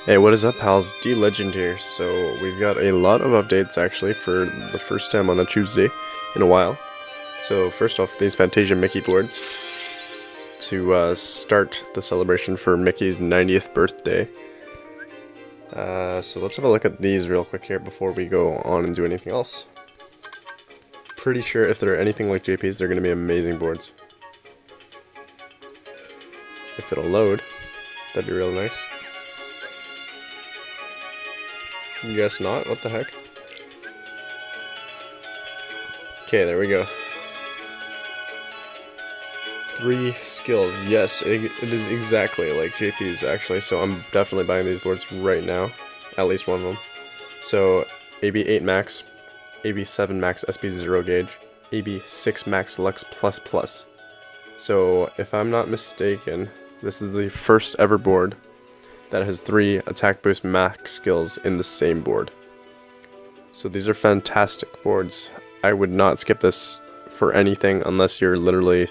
Hey, what is up, pals? D-Legend here. So, we've got a lot of updates actually for the first time on a Tuesday in a while. So, first off, these Fantasia Mickey boards to start the celebration for Mickey's 90th birthday. So, let's have a look at these real quick here before we go on and do anything else. Pretty sure if they're anything like JP's, they're going to be amazing boards. If it'll load, that'd be real nice. Guess not? What the heck? Okay, there we go. 3 skills. Yes, it is exactly like JP's actually, so I'm definitely buying these boards right now. At least one of them. So, AB8 Max, AB7 Max SP0 gauge, AB6 Max Lux Plus Plus. So, if I'm not mistaken, this is the first ever board that has 3 attack boost max skills in the same board. So these are fantastic boards. I would not skip this for anything unless you're literally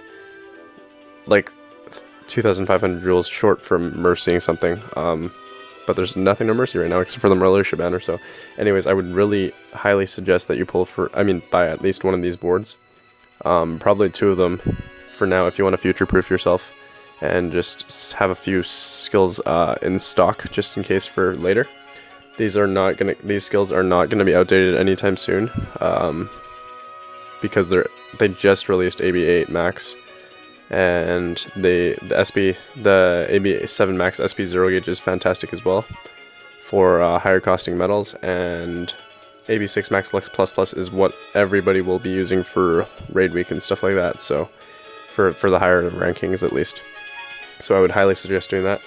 like 2,500 jewels short from mercying something. But there's nothing to mercy right now except for the Marluxia banner. So anyways, I would really highly suggest that you buy at least one of these boards. Probably 2 of them for now if you want to future-proof yourself. And just have a few skills in stock just in case for later. These skills are not gonna be outdated anytime soon, because they just released AB8 Max, and the AB7 Max SP0 gauge is fantastic as well for higher costing metals, and AB6 Max Lux Plus Plus is what everybody will be using for raid week and stuff like that. So for the higher rankings at least. So I would highly suggest doing that.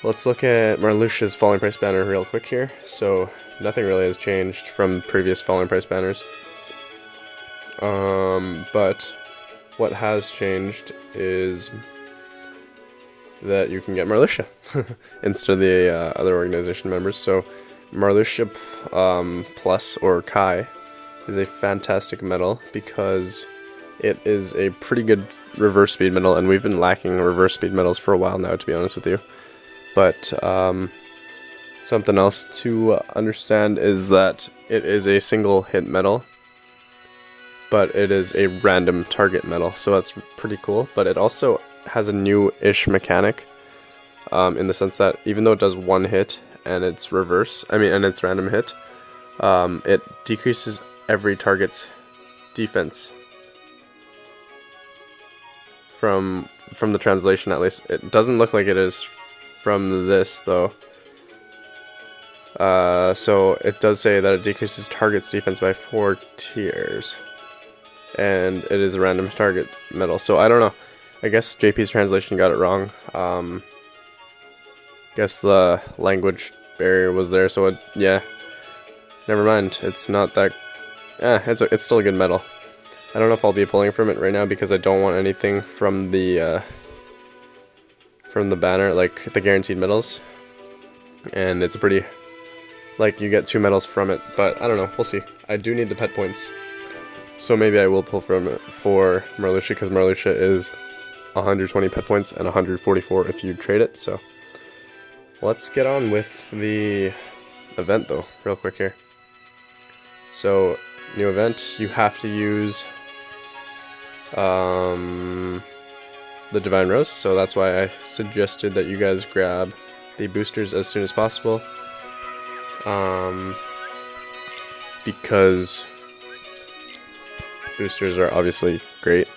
Let's look at Marluxia's falling price banner real quick here. So nothing really has changed from previous falling price banners. But what has changed is that you can get Marluxia instead of the other organization members. So Marluxia Plus, or Kai, is a fantastic medal because it is a pretty good reverse speed medal, and we've been lacking reverse speed medals for a while now, to be honest with you. But something else to understand is that it is a single hit medal, but it is a random target medal, so that's pretty cool. But it also has a new-ish mechanic, in the sense that even though it does 1 hit and it's and it's random hit, it decreases every target's defense. From the translation, at least. It doesn't look like it is from this, though. So it does say that it decreases target's defense by 4 tiers. And it is a random target medal. So I don't know. I guess JP's translation got it wrong. Guess the language barrier was there, so yeah. Never mind. It's not that... it's still a good medal. I don't know if I'll be pulling from it right now because I don't want anything from the banner, like the guaranteed medals. And it's a pretty, like, you get 2 medals from it, but I don't know, we'll see. I do need the pet points, so maybe I will pull from it for Marluxia, because Marluxia is 120 pet points and 144 if you trade it. So let's get on with the event though, real quick here. So new event, you have to use the Divine Rose, so that's why I suggested that you guys grab the boosters as soon as possible, because boosters are obviously great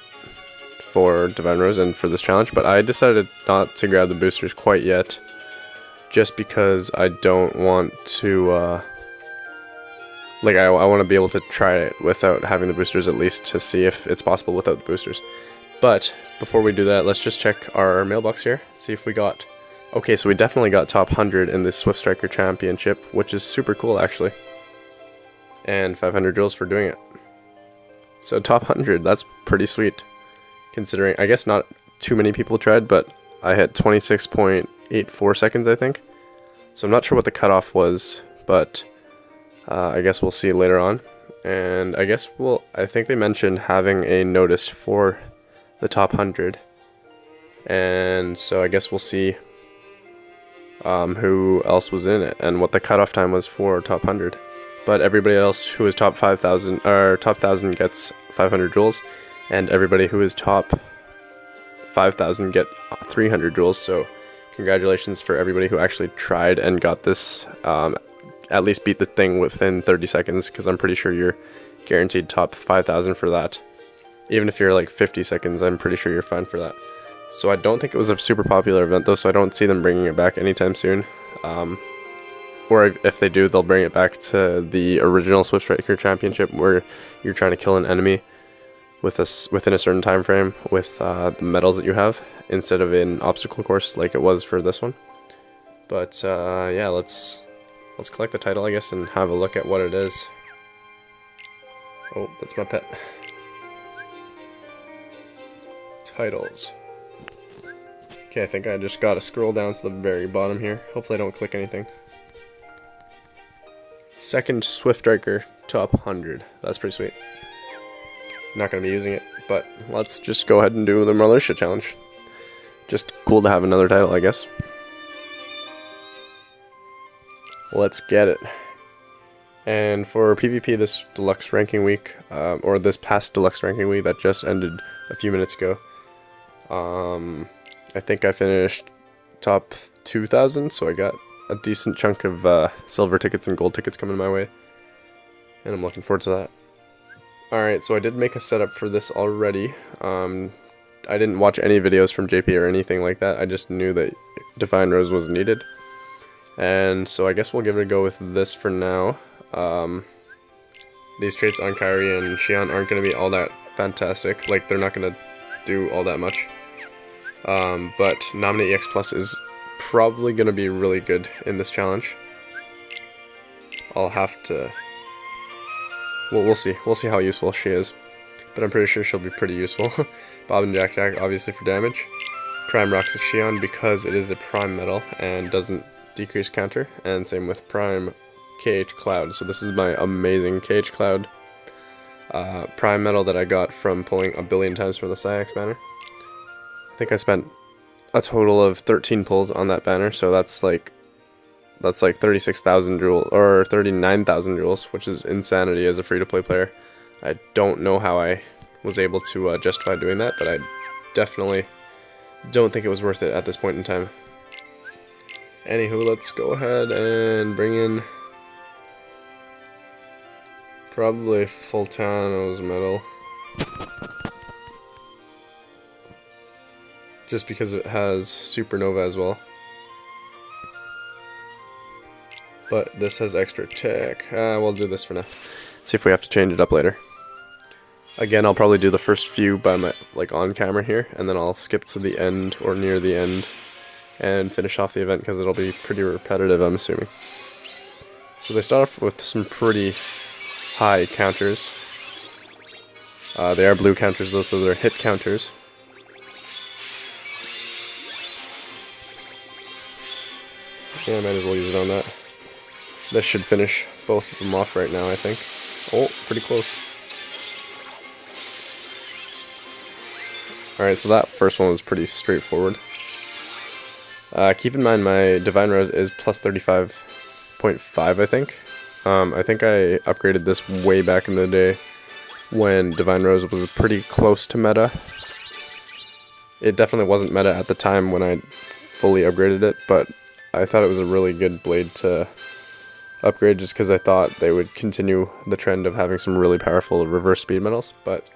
for Divine Rose and for this challenge, but I decided not to grab the boosters quite yet, just because I don't want to I want to be able to try it without having the boosters, at least to see if it's possible without the boosters. But before we do that, let's just check our mailbox here, see if we got... Okay, so we definitely got top 100 in the Swift Striker Championship, which is super cool actually. And 500 jewels for doing it. So top 100, that's pretty sweet. Considering, I guess not too many people tried, but I hit 26.84 seconds, I think. So I'm not sure what the cutoff was, but... I guess we'll see later on, and I think they mentioned having a notice for the top 100, and so I guess we'll see who else was in it and what the cutoff time was for top 100. But everybody else who is top 5,000 or top 1,000 gets 500 jewels, and everybody who is top 5,000 get 300 jewels. So congratulations for everybody who actually tried and got this, at least beat the thing within 30 seconds, because I'm pretty sure you're guaranteed top 5,000 for that. Even if you're like 50 seconds, I'm pretty sure you're fine for that. So I don't think it was a super popular event though, so I don't see them bringing it back anytime soon. Or if they do, they'll bring it back to the original Swift Striker Championship, where you're trying to kill an enemy within a certain time frame with the medals that you have, instead of an obstacle course like it was for this one. But yeah, let's collect the title, I guess, and have a look at what it is. Oh, that's my pet. Titles. Okay, I think I just gotta scroll down to the very bottom here. Hopefully I don't click anything. Second Swift Striker top 100. That's pretty sweet. Not gonna be using it, but let's just go ahead and do the Marluxia challenge. Just cool to have another title, I guess. Let's get it. And for PvP this deluxe ranking week, or this past deluxe ranking week that just ended a few minutes ago, I think I finished top 2,000, so I got a decent chunk of silver tickets and gold tickets coming my way, and I'm looking forward to that. Alright, so I did make a setup for this already. I didn't watch any videos from JP or anything like that. I just knew that Divine Rose was needed, and so I guess we'll give it a go with this for now. These traits on Kairi and Xion aren't going to be all that fantastic. Like, they're not going to do all that much. But Nominate EX Plus is probably going to be really good in this challenge. I'll have to... Well, we'll see. We'll see how useful she is. But I'm pretty sure she'll be pretty useful. Bob and Jack Jack, obviously, for damage. Prime Rocks of Xion, because it is a Prime Metal and doesn't decrease counter. And same with Prime KH Cloud. So this is my amazing KH Cloud Prime Metal that I got from pulling a billion times from the Psyx banner. I think I spent a total of 13 pulls on that banner, so that's like 36,000 jewels, or 39,000 jewels, which is insanity as a free-to-play player. I don't know how I was able to justify doing that, but I definitely don't think it was worth it at this point in time. Anywho, let's go ahead and bring in probably Fultano's medal. Just because it has Supernova as well. But this has extra tech. We'll do this for now. See if we have to change it up later. Again, I'll probably do the first few by my on camera here, and then I'll skip to the end or near the end and finish off the event because it'll be pretty repetitive, I'm assuming. So they start off with some pretty high counters. They are blue counters though, so they're hit counters. Yeah, I might as well use it on that. This should finish both of them off right now, I think. Oh, pretty close. Alright, so that first one was pretty straightforward. Keep in mind my Divine Rose is plus 35.5, I think. I think I upgraded this way back in the day when Divine Rose was pretty close to meta. It definitely wasn't meta at the time when I fully upgraded it, but I thought it was a really good blade to upgrade just because I thought they would continue the trend of having some really powerful reverse speed medals, but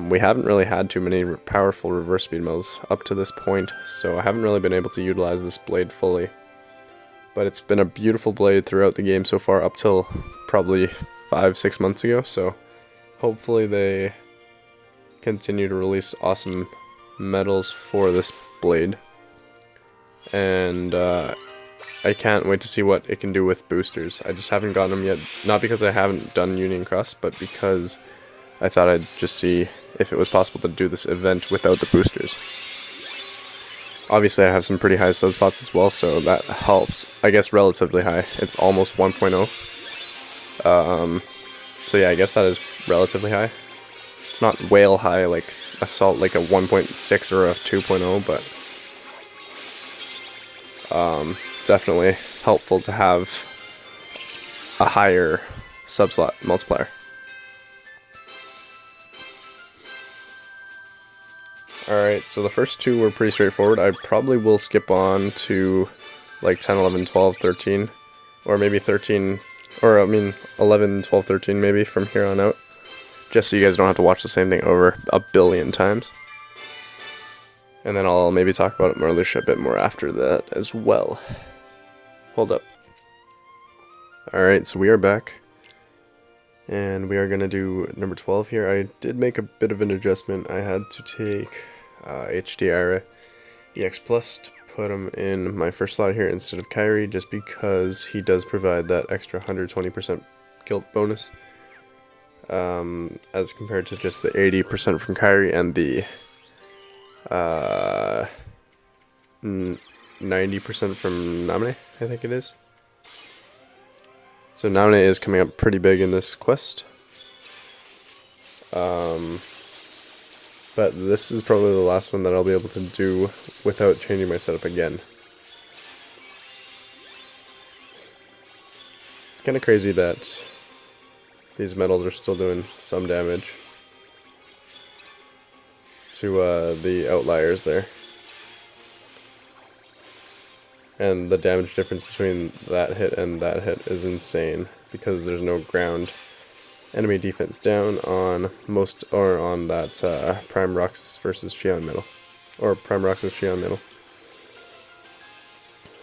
we haven't really had too many powerful reverse speed medals up to this point, so I haven't really been able to utilize this blade fully. But it's been a beautiful blade throughout the game so far, up till probably 5-6 months ago, so hopefully they continue to release awesome medals for this blade. And I can't wait to see what it can do with boosters. I just haven't gotten them yet, not because I haven't done Union Cross, but because I thought I'd just see if it was possible to do this event without the boosters. Obviously I have some pretty high sub slots as well, so that helps. I guess relatively high. It's almost 1.0. So yeah, I guess that is relatively high. It's not whale high like Assault, like a 1.6 or a 2.0, but definitely helpful to have a higher subslot multiplier. Alright, so the first two were pretty straightforward. I probably will skip on to like 10, 11, 12, 13, or maybe 13, or I mean 11, 12, 13 maybe from here on out, just so you guys don't have to watch the same thing over a billion times. And then I'll maybe talk about Marluxia a bit more after that as well. Hold up. Alright, so we are back. And we are going to do number 12 here. I did make a bit of an adjustment. I had to take HDIRA EX Plus to put him in my first slot here instead of Kyrie, just because he does provide that extra 120% guilt bonus. As compared to just the 80% from Kyrie and the 90% from Namine, I think it is. So Namine is coming up pretty big in this quest. But this is probably the last one that I'll be able to do without changing my setup again. It's kind of crazy that these metals are still doing some damage to the outliers there. And the damage difference between that hit and that hit is insane, because there's no ground enemy defense down on most, or on that Prime Roxas versus Xion metal, or Prime Roxas Xion metal.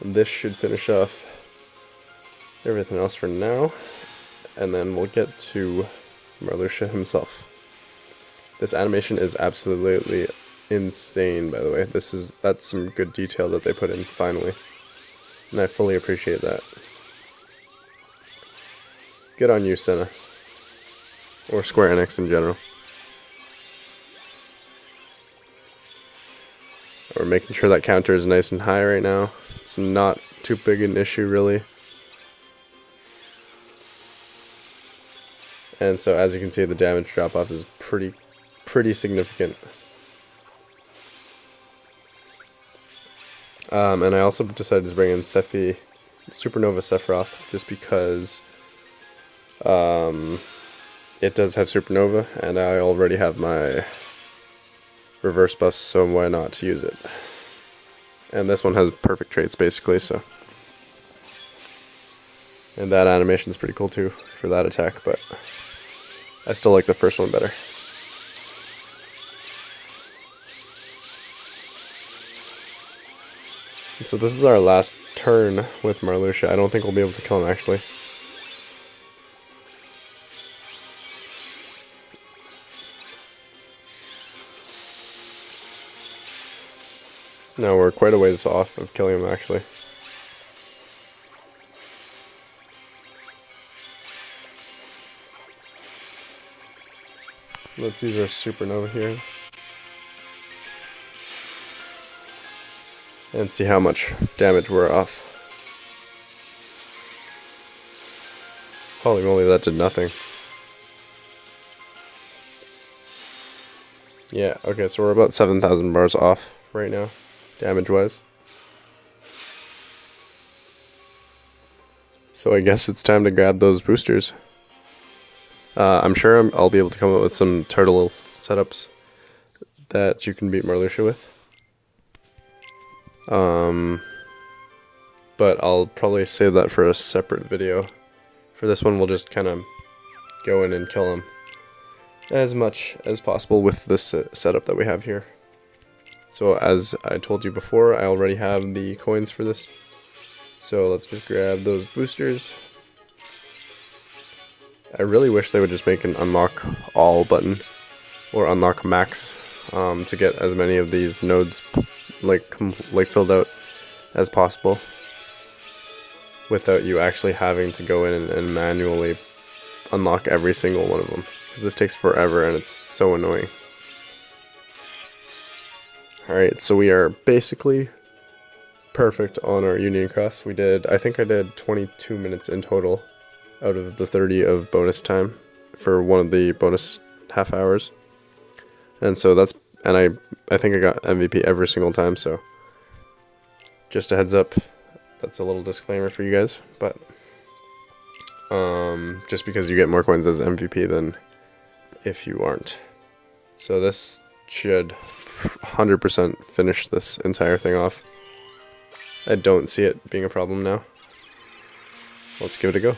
And this should finish off everything else for now, and then we'll get to Marluxia himself. This animation is absolutely insane, by the way. That's some good detail that they put in finally, and I fully appreciate that. Good on you, Senna. Or Square Enix in general. We're making sure that counter is nice and high right now. It's not too big an issue, really. And so, as you can see, the damage drop-off is pretty significant. And I also decided to bring in Supernova Sephiroth, just because it does have Supernova, and I already have my reverse buffs, so why not use it? And this one has perfect traits, basically, so. And that animation's pretty cool, too, for that attack, but I still like the first one better. And so this is our last turn with Marluxia. I don't think we'll be able to kill him, actually. No, we're quite a ways off of killing him, actually. Let's use our Supernova here. And see how much damage we're off. Holy moly, that did nothing. Yeah, okay, so we're about 7,000 bars off right now, damage-wise. So I guess it's time to grab those boosters. I'm sure I'll be able to come up with some turtle setups that you can beat Marluxia with. But I'll probably save that for a separate video. For this one, we'll just kind of go in and kill him as much as possible with this setup that we have here. So as I told you before, I already have the coins for this. So let's just grab those boosters. I really wish they would just make an unlock all button, or unlock max, to get as many of these nodes like filled out as possible, without you actually having to go in and manually unlock every single one of them, because this takes forever and it's so annoying. Alright, so we are basically perfect on our Union Cross. I think I did 22 minutes in total out of the 30 of bonus time for one of the bonus half hours. And so that's, and I think I got MVP every single time, so just a heads up, That's a little disclaimer for you guys, but just because you get more coins as MVP than if you aren't. So this should 100% finish this entire thing off. I don't see it being a problem now. Let's give it a go.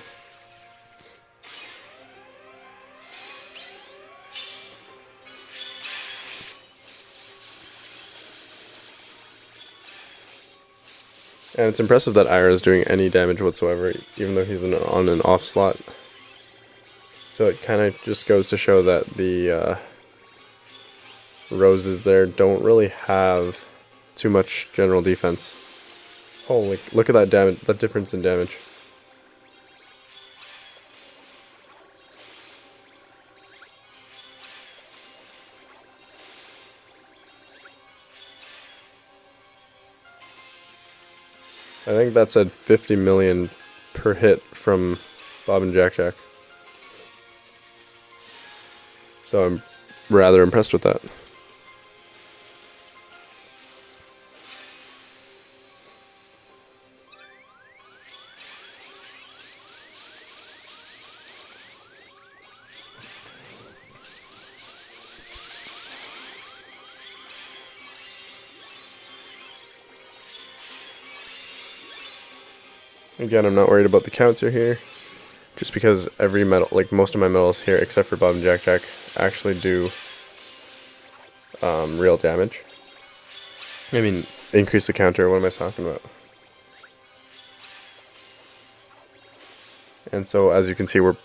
And it's impressive that Ira is doing any damage whatsoever, even though he's on an off slot. So it kind of just goes to show that the roses there don't really have too much general defense. Holy, look at that damage, that difference in damage. I think that said 50 million per hit from Bob and Jack Jack. So I'm rather impressed with that. Again, I'm not worried about the counter here, just because every medal, like most of my medals here, except for Bob and Jack Jack, actually do real damage. I mean, increase the counter, what am I talking about? And so, as you can see, we're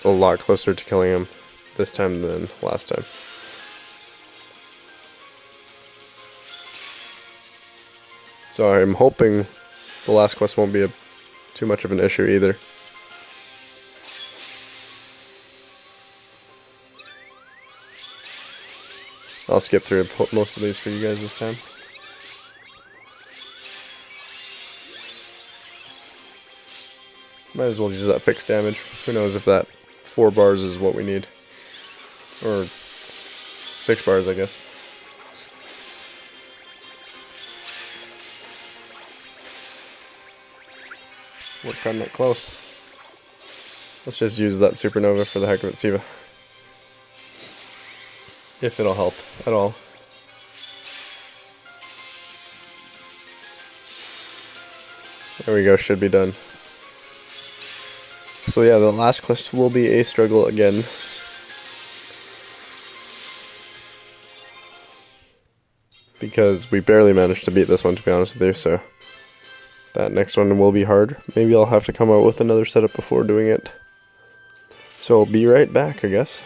a lot closer to killing him this time than last time. So I'm hoping the last quest won't be too much of an issue either. I'll skip through most of these for you guys this time. Might as well use that fixed damage. Who knows if that 4 bars is what we need. Or 6 bars, I guess. We're cutting it close. Let's just use that supernova for the heck of it, Siva. If it'll help at all. There we go, should be done. So yeah, the last quest will be a struggle again. Because we barely managed to beat this one, to be honest with you, so that next one will be hard. Maybe I'll have to come out with another setup before doing it. So I'll be right back, I guess.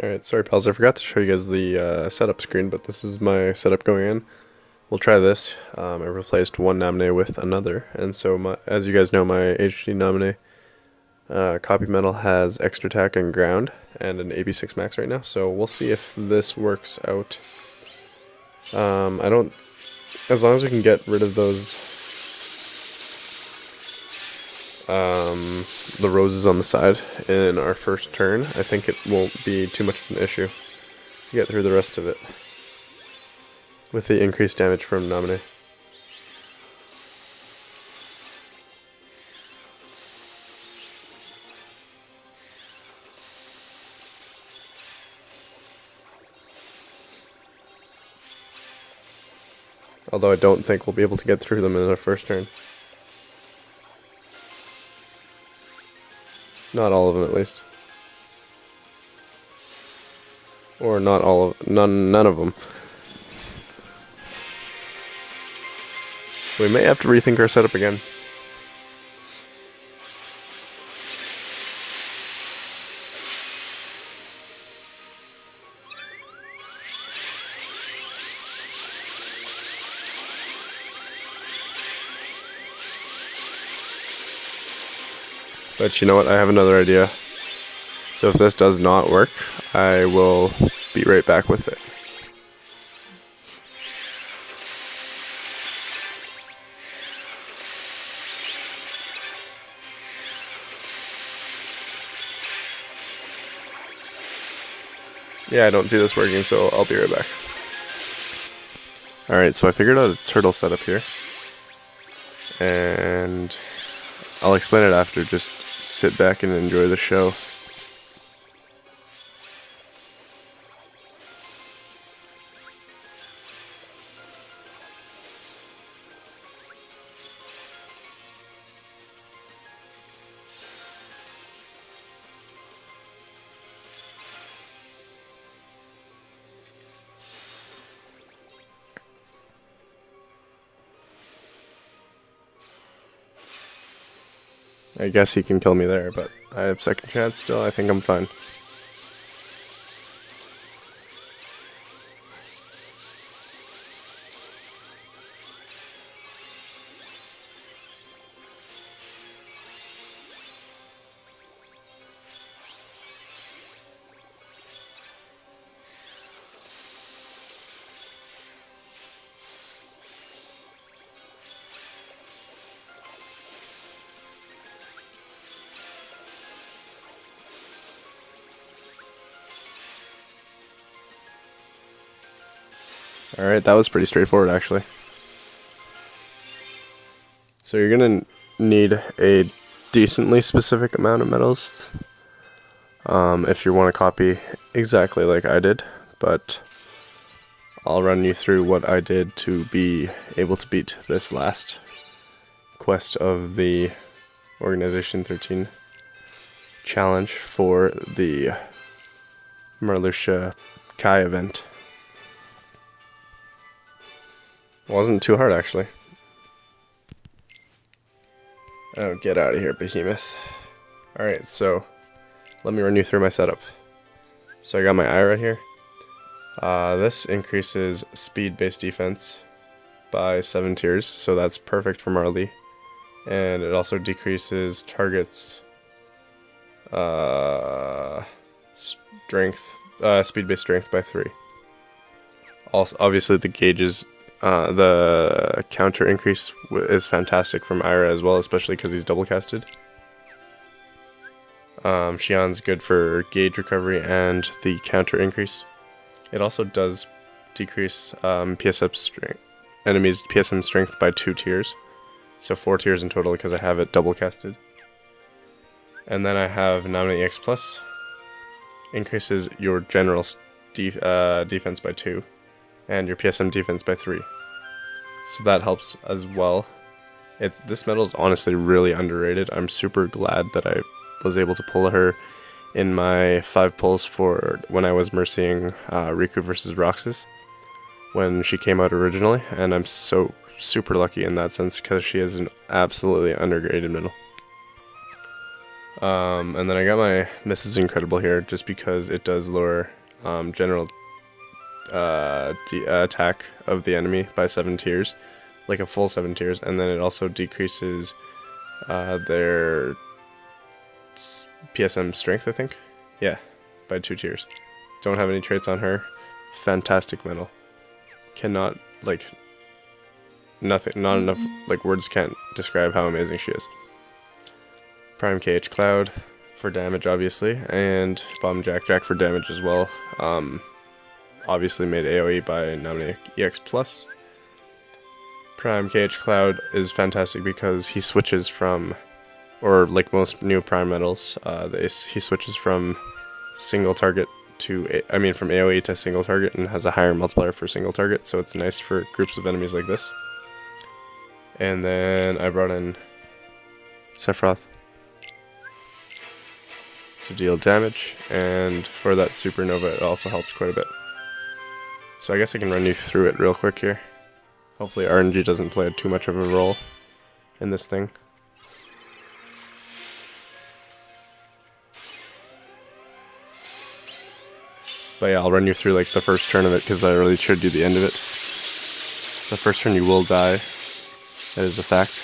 Alright, sorry pals, I forgot to show you guys the setup screen, but this is my setup going in. We'll try this. I replaced one nominee with another, and so as you guys know, my HD nominee copy metal has extra attack and ground, and an AB6 max right now, so we'll see if this works out. As long as we can get rid of those the roses on the side in our first turn, I think it won't be too much of an issue to get through the rest of it with the increased damage from nominee. Although I don't think we'll be able to get through them in our first turn. Not all of them, at least. Or not all of... None of them. So we may have to rethink our setup again. But you know what, I have another idea. So if this does not work, I will be right back with it. Yeah, I don't see this working, so I'll be right back. Alright, so I figured out a turtle setup here. And I'll explain it after. Just sit back and enjoy the show. I guess he can kill me there, but I have second chance still. I think I'm fine. Alright, that was pretty straightforward actually. So you're gonna need a decently specific amount of medals if you want to copy exactly like I did, but I'll run you through what I did to be able to beat this last quest of the Organization 13 challenge for the Marluxia Kai event. Wasn't too hard actually. Oh, get out of here, behemoth. Alright, so let me run you through my setup. So I got my Ira here. This increases speed-based defense by 7 tiers, so that's perfect for Marley. And it also decreases targets speed-based strength by 3. Also, obviously the gauges, the counter increase is fantastic from Ira as well, especially because he's double casted. Xian's good for gauge recovery and the counter increase. It also does decrease PSM strength, enemies' PSM strength by 2 tiers. So 4 tiers in total because I have it double casted. And then I have Nominate EX Plus. Increases your general defense by 2. And your PSM defense by 3. So that helps as well. This medal is honestly really underrated. I'm super glad that I was able to pull her in my 5 pulls for when I was mercying Riku versus Roxas when she came out originally, and I'm so super lucky in that sense because she is an absolutely underrated medal. And then I got my Mrs. Incredible here just because it does lower general attack of the enemy by 7 tiers, like a full 7 tiers, and then it also decreases their PSM strength, I think. Yeah, by 2 tiers. Don't have any traits on her. Fantastic medal. Cannot, like, nothing, not enough, like, words can't describe how amazing she is. Prime KH Cloud for damage, obviously, and Bomb Jack for damage as well. Obviously made AoE by Nominate EX Plus. Prime KH Cloud is fantastic because he switches from, or like most new Prime medals, he switches from single target to, from AoE to single target and has a higher multiplier for single target, so it's nice for groups of enemies like this. And then I brought in Sephiroth to deal damage, and for that supernova it also helps quite a bit. So I guess I can run you through it real quick here. Hopefully RNG doesn't play too much of a role in this thing. But yeah, I'll run you through like the first turn of it because I really should do the end of it. The first turn you will die. That is a fact.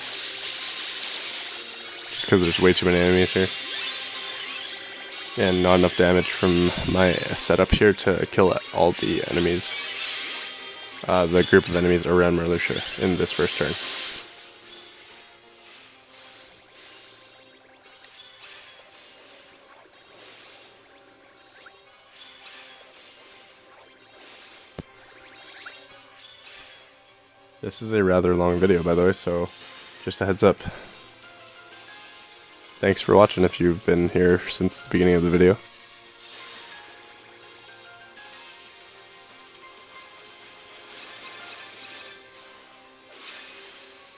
Just because there's way too many enemies here. And not enough damage from my setup here to kill all the enemies. The group of enemies around Marluxia in this first turn. This is a rather long video, by the way, so just a heads up. Thanks for watching if you've been here since the beginning of the video.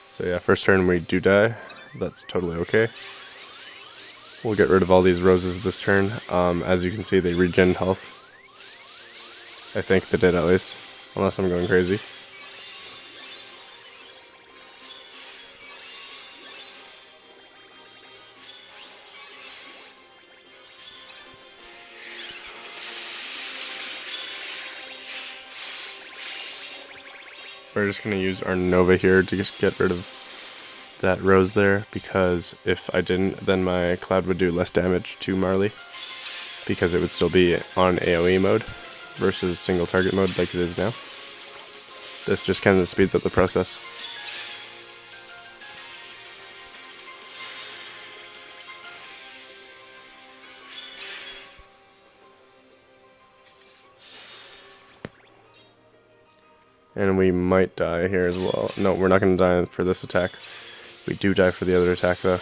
So yeah, first turn we do die. That's totally okay. We'll get rid of all these roses this turn. As you can see, they regen health. I think they did at least, unless I'm going crazy. We're just going to use our Nova here to just get rid of that rose there, because if I didn't, then my cloud would do less damage to Marley, because it would still be on AoE mode versus single target mode like it is now. This just kind of speeds up the process. And we might die here as well. No, we're not going to die for this attack. We do die for the other attack though.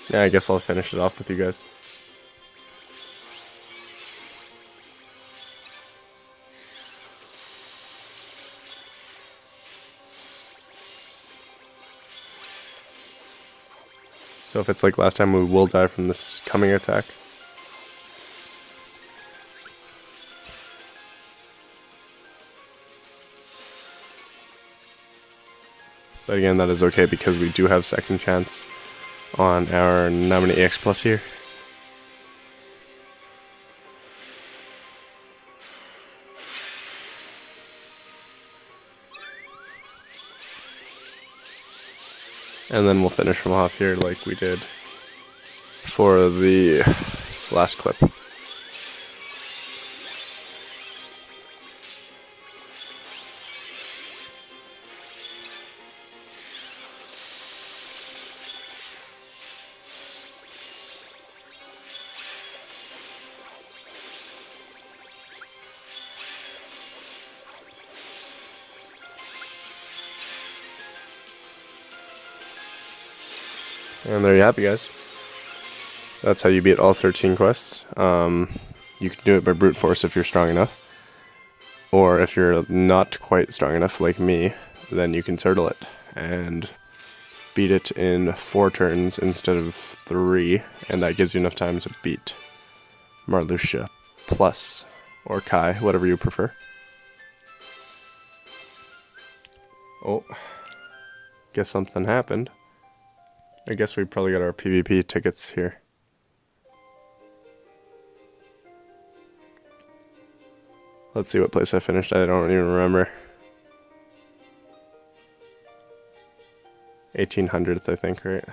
Yeah, I guess I'll finish it off with you guys. So if it's like last time, we will die from this coming attack. But again, that is okay because we do have second chance on our Nominee EX Plus here. And then we'll finish them off here like we did for the last clip. And there you have it, guys. That's how you beat all 13 quests. You can do it by brute force if you're strong enough. Or if you're not quite strong enough like me, then you can turtle it and beat it in 4 turns instead of 3. And that gives you enough time to beat Marluxia Plus or Kai, whatever you prefer. Oh, guess something happened. I guess we probably got our PvP tickets here. Let's see what place I finished. I don't even remember. 1800th, I think, right?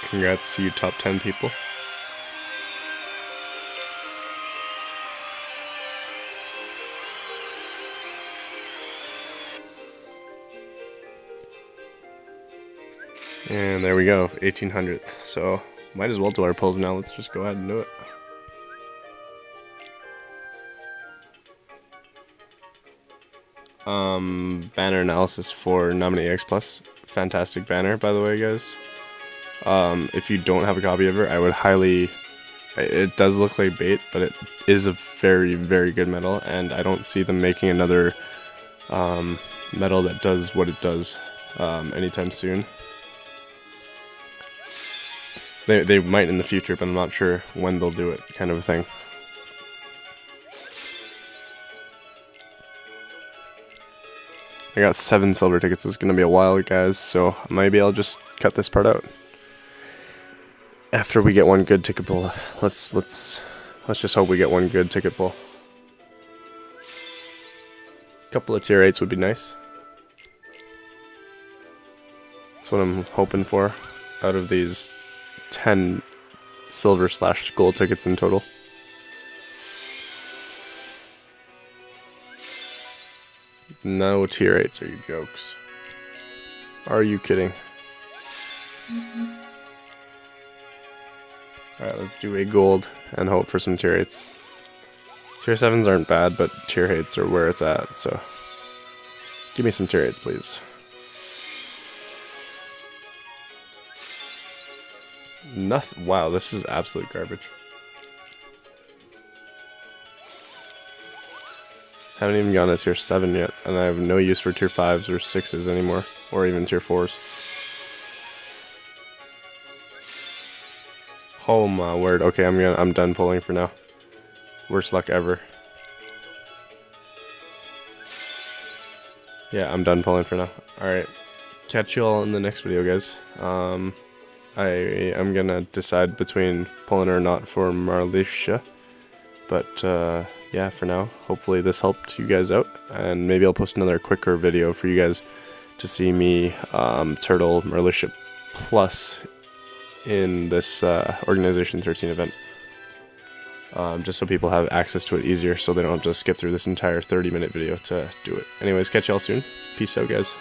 Congrats to you top 10 people. And there we go, 1800th. So might as well do our pulls now. Let's just go ahead and do it. Banner analysis for Nominee EX Plus. Fantastic banner, by the way, guys. If you don't have a copy of it, I would highly... It does look like bait, but it is a very, very good medal, and I don't see them making another medal that does what it does anytime soon. They might in the future, but I'm not sure when they'll do it, kind of a thing. I got 7 silver tickets. It's gonna be a while, guys, so maybe I'll just cut this part out. After we get one good ticket pull, let's just hope we get one good ticket pull. Couple of tier 8s would be nice. That's what I'm hoping for out of these 10 silver/gold tickets in total. No tier 8s, are you jokes? Are you kidding? Alright, let's do a gold and hope for some tier 8s. Tier 7s aren't bad, but tier 8s are where it's at, so give me some tier 8s, please. Nothing. Wow, this is absolute garbage. Haven't even gotten to tier 7 yet, and I have no use for tier 5s or 6s anymore, or even tier 4s. Oh my word. Okay, I'm done pulling for now. Worst luck ever. Yeah, I'm done pulling for now. Alright. Catch you all in the next video, guys. I am gonna decide between pulling or not for Marluxia. But yeah, for now, hopefully this helped you guys out, and maybe I'll post another quicker video for you guys to see me turtle Marluxia plus in this Organization 13 event. Just so people have access to it easier, so they don't have to skip through this entire 30-minute video to do it. Anyways, catch y'all soon. Peace out, guys.